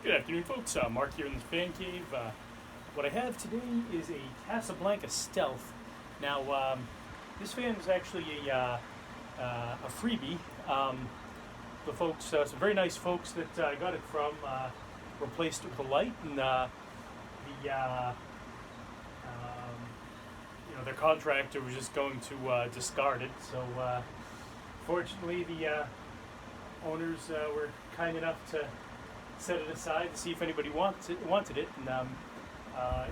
Good afternoon, folks. Mark here in the Fan Cave. What I have today is a Casablanca Stealth. Now, this fan is actually a freebie. The folks, some very nice folks that I got it from, replaced it with a light, and their contractor was just going to discard it. So, fortunately, the owners were kind enough to set it aside to see if anybody wanted it, and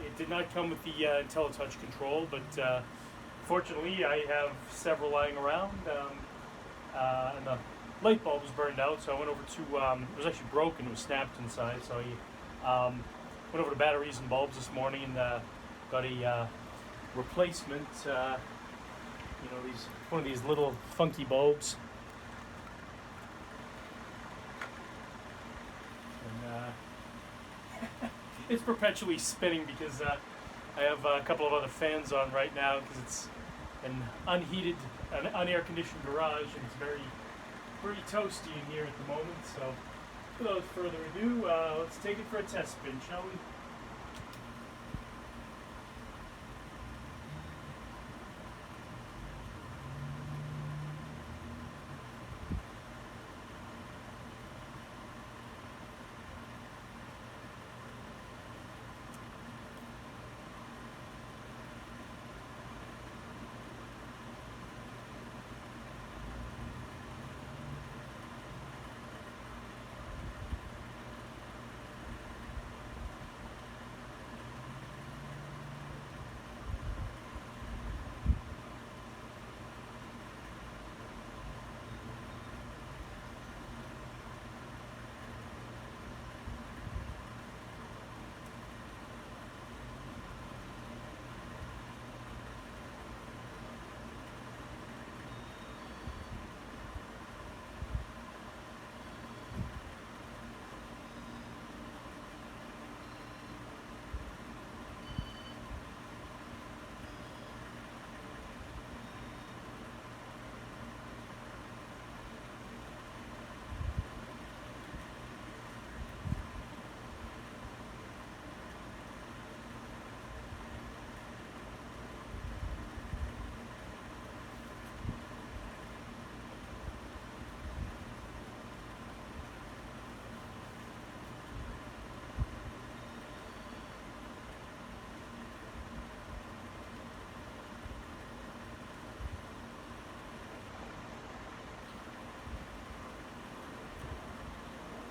it did not come with the IntelliTouch control, but fortunately I have several lying around, and the light bulb was burned out, so I went over to, it was actually broken, it was snapped inside, so I went over to batteries and bulbs this morning and got a replacement, one of these little funky bulbs. It's perpetually spinning because I have a couple of other fans on right now because it's an unair conditioned garage, and it's very toasty in here at the moment. So without further ado, let's take it for a test spin, shall we?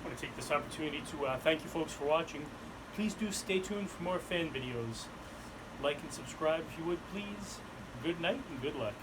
I want to take this opportunity to thank you folks for watching. Please do stay tuned for more fan videos. Like and subscribe if you would, please. Good night and good luck.